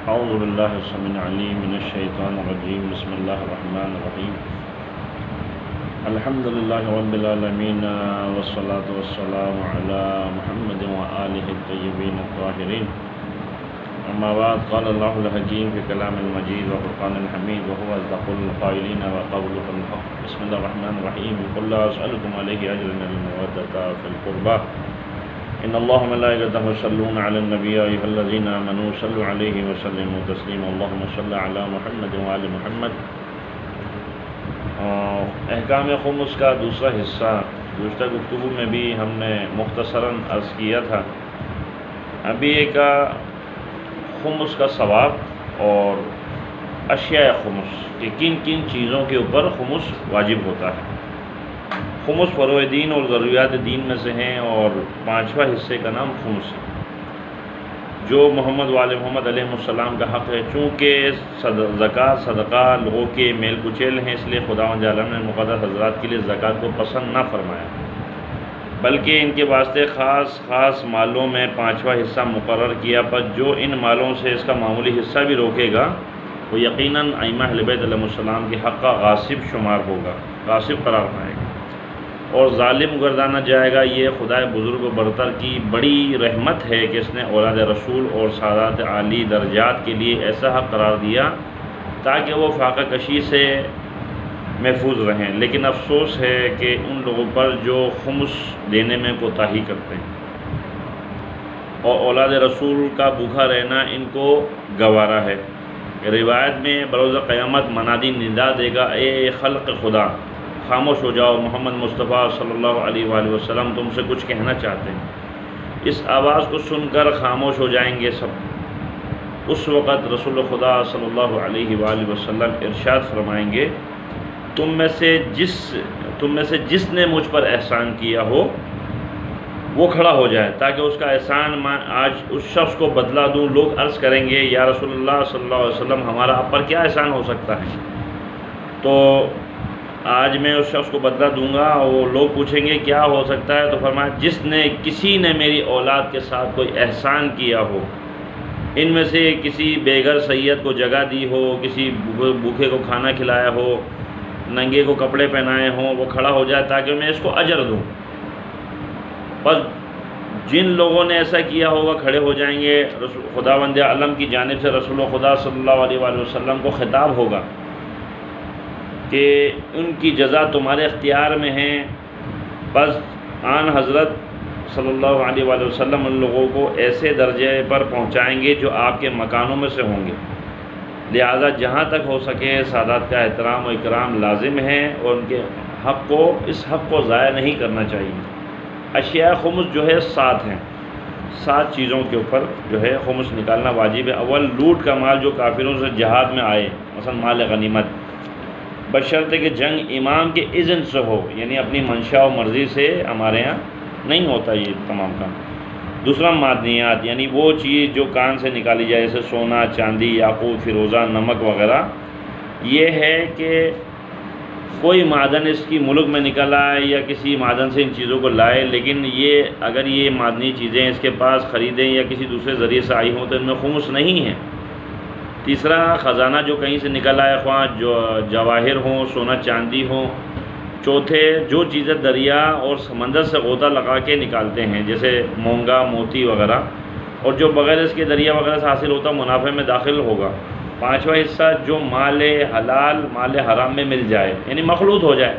اعوذ باللہ السمیع العلیم من الشیطان الرجیم بسم اللہ الرحمن الرحیم الحمد للہ رب العالمین والصلاة والسلام علی محمد وآلہ الطیبین الطاہرین اما بعد قال اللہ الحکیم فی کلام المجید وفرقان الحمید وهو اصدق القائلین وقوله الحق بسم اللہ الرحمن الرحیم قل لا اسألکم علیہ اجرا الا المودۃ فی القربى ان اللہ ملائکتہ یصلون علی النبی یا ایھا الذین آمنوا صلوا علیہ وسلموا تسلیما اللہم صل علی محمد وآل محمد۔ احکام خمس کا دوسرا حصہ گزشتہ گفتگو میں بھی ہم نے مختصراً عرض کیا تھا۔ ابھی ایک خمس کا ثواب اور اشیاء خمس کہ کن کن چیزوں کے اوپر خمس واجب ہوتا ہے۔ خمس فروع دین اور ضروریات دین میں سے ہیں اور پانچواں حصے کا نام خمس ہے جو محمد وآل محمد علیہ السلام کا حق ہے۔ چونکہ زکوٰۃ صدقہ لوگوں کے میل کچیل ہیں، اس لیے خداوند عالم نے مقدس حضرات کے لیے زکوٰۃ کو پسند نہ فرمایا، بلکہ ان کے واسطے خاص مالوں میں پانچواں حصہ مقرر کیا۔ پر جو ان مالوں سے اس کا معمولی حصہ بھی روکے گا وہ یقیناً ائمہ اہل بیت علیہ السلام کے حق کا غاصب شمار ہوگا، غاصب قرار پائے گا اور ظالم گردانا جائے گا۔ یہ خدائے بزرگ و برتر کی بڑی رحمت ہے کہ اس نے اولاد رسول اور سادات عالی درجات کے لیے ایسا حق قرار دیا تاکہ وہ فاقہ کشی سے محفوظ رہیں۔ لیکن افسوس ہے کہ ان لوگوں پر جو خمس دینے میں کوتاہی کرتے ہیں اور اولاد رسول کا بھوکا رہنا ان کو گوارا ہے۔ روایت میں بروز قیامت منادی ندا دے گا، اے خلق خدا خاموش ہو جاؤ، محمد مصطفیٰ صلی اللہ علیہ وآلہ وسلم تم سے کچھ کہنا چاہتے ہیں۔ اس آواز کو سن کر خاموش ہو جائیں گے سب۔ اس وقت رسول خدا صلی اللہ علیہ وآلہ وسلم ارشاد فرمائیں گے، تم میں سے جس نے مجھ پر احسان کیا ہو وہ کھڑا ہو جائے تاکہ اس کا احسان میں آج اس شخص کو بدلا دوں۔ لوگ عرض کریں گے، یا رسول اللہ صلی اللہ علیہ وسلم ہمارا آپ پر کیا احسان ہو سکتا ہے؟ تو آج میں اس شخص کو بدلہ دوں گا۔ وہ لوگ پوچھیں گے کیا ہو سکتا ہے؟ تو فرمایا، کسی نے میری اولاد کے ساتھ کوئی احسان کیا ہو، ان میں سے کسی بے گھر سید کو جگہ دی ہو، کسی بھوکے کو کھانا کھلایا ہو، ننگے کو کپڑے پہنائے ہوں، وہ کھڑا ہو جائے تاکہ میں اس کو اجر دوں۔ بس جن لوگوں نے ایسا کیا ہوگا کھڑے ہو جائیں گے۔ خداوند عالم کی جانب سے رسول خدا صلی اللہ علیہ وآلہ وسلم کو خطاب ہوگا کہ ان کی جزا تمہارے اختیار میں ہیں۔ بس آن حضرت صلی اللہ علیہ وآلہ وسلم ان لوگوں کو ایسے درجے پر پہنچائیں گے جو آپ کے مکانوں میں سے ہوں گے۔ لہٰذا جہاں تک ہو سکے سادات کا احترام و اکرام لازم ہے اور ان کے اس حق کو ضائع نہیں کرنا چاہیے۔ اشیاء خمس جو ہے 7 ہیں، 7 چیزوں کے اوپر جو ہے خمس نکالنا واجب ہے۔ اول، لوٹ کا مال جو کافروں سے جہاد میں آئے، مثلا مال غنیمت، بشرطے کہ جنگ امام کے اذن سے ہو، یعنی اپنی منشا و مرضی سے ہمارے ہاں نہیں ہوتا یہ تمام کام۔ دوسرا، معدنیات، یعنی وہ چیز جو کان سے نکالی جائے جیسے سونا، چاندی، یاقوت، فیروزہ، نمک وغیرہ۔ یہ ہے کہ کوئی معدن اس کی ملک میں نکلا ہے یا کسی معدن سے ان چیزوں کو لائے، لیکن اگر یہ معدنی چیزیں اس کے پاس خریدیں یا کسی دوسرے ذریعے سے آئی ہوں تو ان میں خمس نہیں ہے۔ تیسرا، خزانہ جو کہیں سے نکل آئے، خواہ جو جواہر ہوں، سونا چاندی ہوں۔ چوتھے، جو چیزیں دریا اور سمندر سے غوطہ لگا کے نکالتے ہیں جیسے مونگا، موتی وغیرہ، اور جو بغیر اس کے دریا وغیرہ سے حاصل ہوتا منافع میں داخل ہوگا۔ پانچواں حصہ، جو مال حلال مال حرام میں مل جائے، یعنی مخلوط ہو جائے۔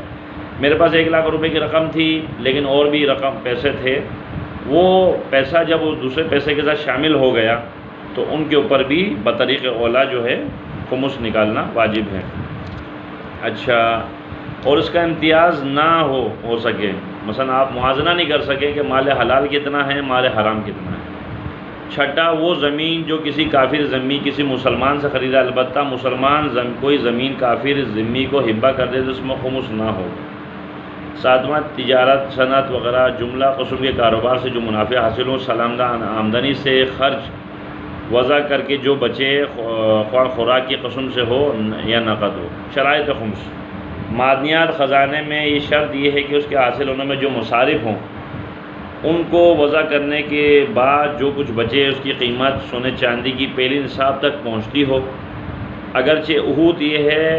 میرے پاس 1 لاکھ روپے کی رقم تھی لیکن اور بھی پیسے تھے، وہ پیسہ جب اس دوسرے پیسے کے ساتھ شامل ہو گیا تو ان کے اوپر بھی بطریق اولا جو ہے خمس نکالنا واجب ہے۔ اچھا، اور اس کا امتیاز نہ ہو سکے، مثلا آپ موازنہ نہیں کر سکے کہ مال حلال کتنا ہے، مال حرام کتنا ہے۔ چھٹا، وہ زمین جو کسی کافر ذمی کسی مسلمان سے خریدا، البتہ مسلمان کوئی زمین کافر ذمی کو ہبہ کر دے تو اس میں خمس نہ ہو۔ ساتواں، تجارت، صنعت وغیرہ جملہ قسم کے کاروبار سے جو منافع حاصل ہو، سالانہ آمدنی سے خرچ وضع کر کے جو بچے، خواہ خوراک کی قسم سے ہو یا نقد ہو۔ شرائط خمس، معدنیات خزانے میں یہ شرط یہ ہے کہ اس کے حاصل ہونے میں جو مصارف ہوں ان کو وضع کرنے کے بعد جو کچھ بچے اس کی قیمت سونے چاندی کی پہلی نصاب تک پہنچتی ہو، اگرچہ اہود یہ ہے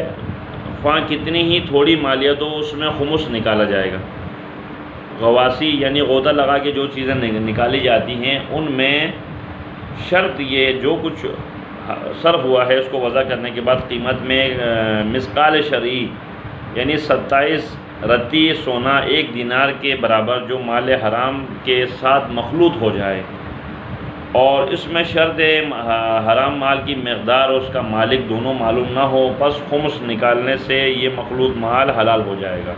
خواہ کتنی ہی تھوڑی مالیت ہو اس میں خمس نکالا جائے گا۔ غواسی یعنی غوطہ لگا کے جو چیزیں نکالی جاتی ہیں ان میں شرط یہ جو کچھ صرف ہوا ہے اس کو وضع کرنے کے بعد قیمت میں مثقال شرعی یعنی 27 رتی سونا 1 دینار کے برابر جو مال حرام کے ساتھ مخلوط ہو جائے، اور اس میں شرط حرام مال کی مقدار اور اس کا مالک دونوں معلوم نہ ہو، پس خمس نکالنے سے یہ مخلوط مال حلال ہو جائے گا۔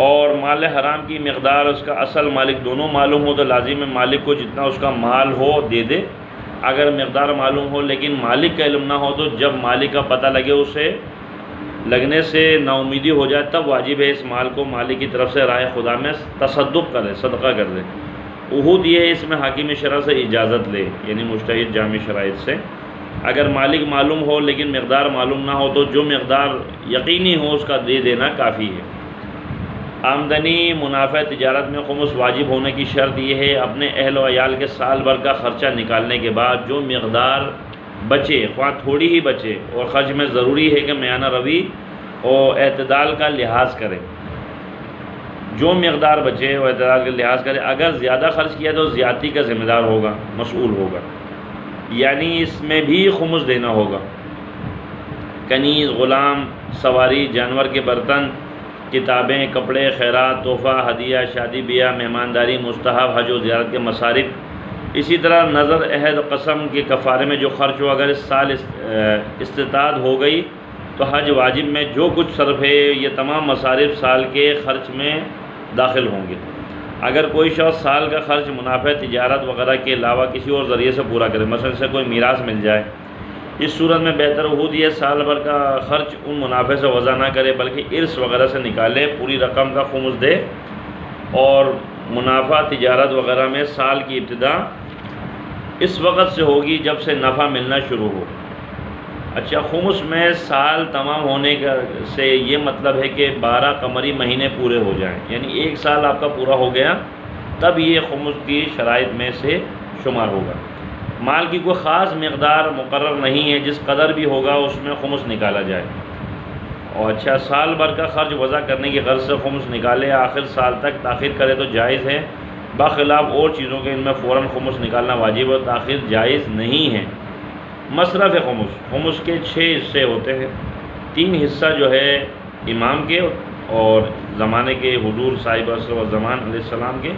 اور مال حرام کی مقدار اس کا اصل مالک دونوں معلوم ہو تو لازم ہے مالک کو جتنا اس کا مال ہو دے دے۔ اگر مقدار معلوم ہو لیکن مالک کا علم نہ ہو تو جب مالک کا پتہ لگے اسے لگنے سے نا امیدی ہو جائے تب واجب ہے اس مال کو مالک کی طرف سے رائے خدا میں تصدق کرے، صدقہ کر دے۔ عہود یہ ہے اس میں حاکم شرع سے اجازت لے یعنی مجتہد جامع شرائط سے۔ اگر مالک معلوم ہو لیکن مقدار معلوم نہ ہو تو جو مقدار یقینی ہو اس کا دے دینا کافی ہے۔ آمدنی منافع تجارت میں خمس واجب ہونے کی شرط یہ ہے اپنے اہل و عیال کے سال بھر کا خرچہ نکالنے کے بعد جو مقدار بچے خواہ تھوڑی ہی بچے، اور خرچ میں ضروری ہے کہ میانہ روی اور اعتدال کا لحاظ کرے، جو مقدار بچے اور اعتدال کا لحاظ کرے۔ اگر زیادہ خرچ کیا تو زیادتی کا ذمہ دار ہوگا، مسئول ہوگا، یعنی اس میں بھی خمس دینا ہوگا۔ کنیز، غلام، سواری، جانور کے برتن، کتابیں، کپڑے، خیرات، تحفہ، ہدیہ، شادی بیاہ، مہمانداری، مستحب، حج و زیارت کے مصارف، اسی طرح نظر، عہد، قسم کے کفارے میں جو خرچ ہو، اگر اس سال استطاعت ہو گئی تو حج واجب میں جو کچھ صرف ہے یہ تمام مصارف سال کے خرچ میں داخل ہوں گے۔ اگر کوئی شخص سال کا خرچ منافع تجارت وغیرہ کے علاوہ کسی اور ذریعے سے پورا کرے، مثلا سے کوئی میراث مل جائے، اس صورت میں بہتر عہود یہ سال بھر کا خرچ ان منافع سے وضع نہ کرے بلکہ ارث وغیرہ سے نکالے، پوری رقم کا خمس دے، اور منافع تجارت وغیرہ میں سال کی ابتدا اس وقت سے ہوگی جب سے نفع ملنا شروع ہو۔ اچھا، خمس میں سال تمام ہونے کا سے یہ مطلب ہے کہ 12 قمری مہینے پورے ہو جائیں، یعنی 1 سال آپ کا پورا ہو گیا تب یہ خمس کی شرائط میں سے شمار ہوگا۔ مال کی کوئی خاص مقدار مقرر نہیں ہے، جس قدر بھی ہوگا اس میں خمس نکالا جائے۔ اور اچھا، سال بھر کا خرچ وضع کرنے کی غرض سے خمس نکالے، آخر سال تک تاخیر کرے تو جائز ہے، بخلاف اور چیزوں کے ان میں فوراً خمس نکالنا واجب اور تاخیر جائز نہیں ہے۔ مصرف خمس کے 6 حصے ہوتے ہیں، 3 حصہ جو ہے امام کے اور زمانے کے حضور صاحب عصر و زمان علیہ السلام کے،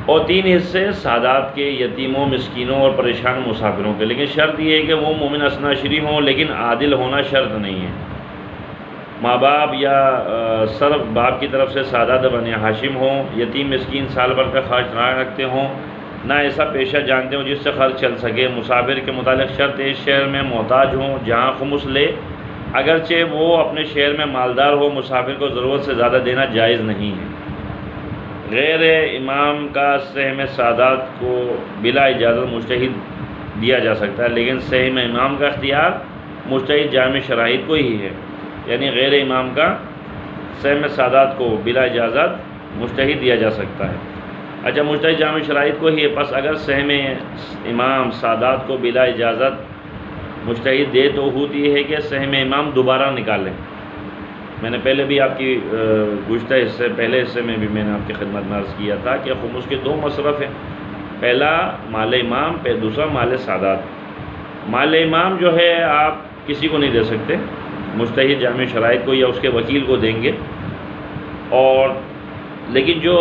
اور 3 حصے سادات کے، یتیموں، مسکینوں اور پریشان مسافروں کے۔ لیکن شرط یہ ہے کہ وہ مومن اثنا عشری ہوں، لیکن عادل ہونا شرط نہیں ہے۔ ماں باپ یا صرف باپ کی طرف سے سادات بنی ہاشم ہوں، یتیم مسکین سال بھر کا خرچ نہ رکھتے ہوں، نہ ایسا پیشہ جانتے ہوں جس سے خرچ چل سکے۔ مسافر کے متعلق شرط اس شہر میں محتاج ہوں جہاں خمس لے، اگرچہ وہ اپنے شہر میں مالدار ہو، مسافر کو ضرورت سے زیادہ دینا جائز نہیں ہے۔ غیر امام کا سہم سادات کو بلا اجازت مجتہد دیا جا سکتا ہے، لیکن سہم امام کا اختیار مجتہد جامع شرائط کو ہی ہے، یعنی غیر امام کا سہم سادات کو بلا اجازت مجتہد دیا جا سکتا ہے۔ اچھا، مجتہد جامع شرائط کو ہی ہے، پس اگر سہم امام سادات کو بلا اجازت مجتہد دے تو عہود یہ ہے کہ سہم امام دوبارہ نکالیں۔ میں نے پہلے بھی آپ کی گزشتہ پہلے حصے میں بھی میں نے آپ کی خدمت میں عرض کیا تھا کہ خمس کے 2 مصرف ہیں، پہلا مال امام، دوسرا مال سادات۔ مال امام جو ہے آپ کسی کو نہیں دے سکتے، مجتہد جامع شرائط کو یا اس کے وکیل کو دیں گے، اور لیکن جو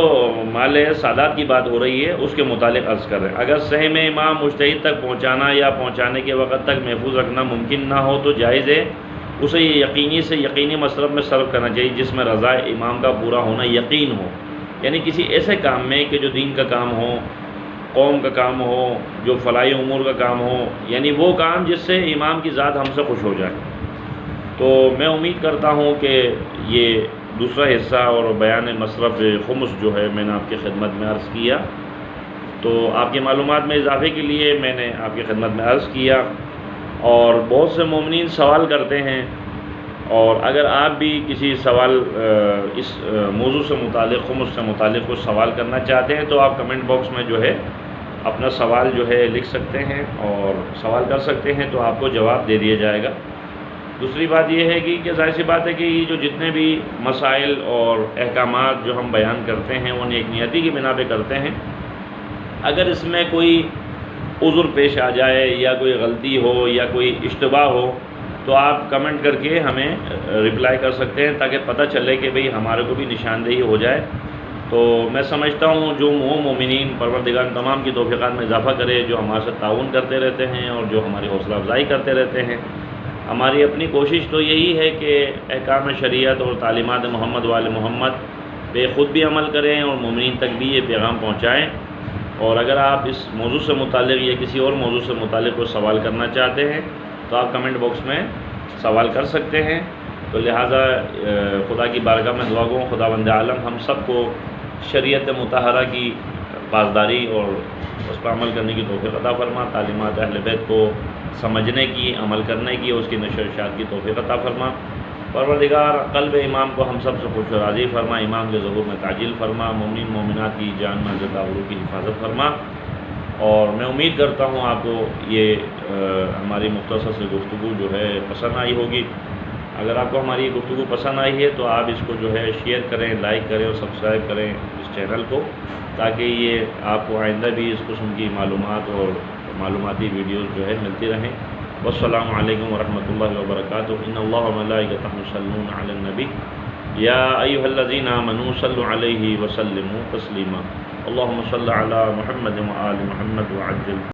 مال سادات کی بات ہو رہی ہے اس کے متعلق عرض کر رہے ہیں۔ اگر سہم امام مجتہد تک پہنچانا یا پہنچانے کے وقت تک محفوظ رکھنا ممکن نہ ہو تو جائز ہے، اسے یہ یقینی سے یقینی مصرف میں صرف کرنا چاہیے جس میں رضا امام کا پورا ہونا یقین ہو، یعنی کسی ایسے کام میں کہ جو دین کا کام ہو، قوم کا کام ہو، جو فلاحی امور کا کام ہو، یعنی وہ کام جس سے امام کی ذات ہم سے خوش ہو جائے۔ تو میں امید کرتا ہوں کہ یہ دوسرا حصہ اور بیان مصرف خمس جو ہے میں نے آپ کی خدمت میں عرض کیا، تو آپ کی معلومات میں اضافے کے لیے میں نے آپ کی خدمت میں عرض کیا۔ اور بہت سے مومنین سوال کرتے ہیں اور اگر آپ بھی کسی سوال اس موضوع سے متعلق خمس سے متعلق کچھ سوال کرنا چاہتے ہیں تو آپ کمنٹ باکس میں جو ہے اپنا سوال جو ہے لکھ سکتے ہیں اور سوال کر سکتے ہیں، تو آپ کو جواب دے دیا جائے گا۔ دوسری بات یہ ہے کہ ظاہر سی بات ہے کہ یہ جو جتنے بھی مسائل اور احکامات جو ہم بیان کرتے ہیں وہ نیک نیتی کی بنا پہ کرتے ہیں، اگر اس میں کوئی عذر پیش آ جائے یا کوئی غلطی ہو یا کوئی اشتباہ ہو تو آپ کمنٹ کر کے ہمیں رپلائی کر سکتے ہیں، تاکہ پتہ چلے کہ بھئی ہمارے کو بھی نشاندہی ہو جائے۔ تو میں سمجھتا ہوں جو مومنین پروردگار تمام کی توفیقات میں اضافہ کرے، جو ہمارے ساتھ تعاون کرتے رہتے ہیں اور جو ہماری حوصلہ افزائی کرتے رہتے ہیں۔ ہماری اپنی کوشش تو یہی ہے کہ احکام شریعت اور تعلیمات محمد وآل محمد پہ خود بھی عمل کریں اور مومنین تک بھی یہ پیغام پہنچائیں۔ اور اگر آپ اس موضوع سے متعلق یا کسی اور موضوع سے متعلق کوئی سوال کرنا چاہتے ہیں تو آپ کمنٹ باکس میں سوال کر سکتے ہیں۔ تو لہٰذا خدا کی بارگاہ میں دعا گو خداوند عالم ہم سب کو شریعت مطہرہ کی پاسداری اور اس پر عمل کرنے کی توفیق عطا فرما، تعلیمات اہل بیت کو سمجھنے کی، عمل کرنے کی، اس کی نشر و اشاعت کی توفیق عطا فرما۔ پروردگار قلب امام کو ہم سب سے خوش و راضی فرما، امام کے ظہور میں تعجیل فرما، مومنین مومنات کی جان مال عزت آبرو کی حفاظت فرما۔ اور میں امید کرتا ہوں آپ کو یہ ہماری مختصر سی گفتگو جو ہے پسند آئی ہوگی۔ اگر آپ کو ہماری یہ گفتگو پسند آئی ہے تو آپ اس کو جو ہے شیئر کریں، لائک کریں اور سبسکرائب کریں اس چینل کو، تاکہ یہ آپ کو آئندہ بھی اس قسم کی معلومات اور معلوماتی ویڈیوز جو ہے ملتی رہیں۔ والسلام علیکم ورحمۃ اللہ وبرکاتہ۔ ان اللہ وملائکتہ یصلون علی النبی یا ایھا الذین آمنوا صلوا علیہ وسلموا تسلیما۔ اللہم صل علی محمد وآل محمد وعجل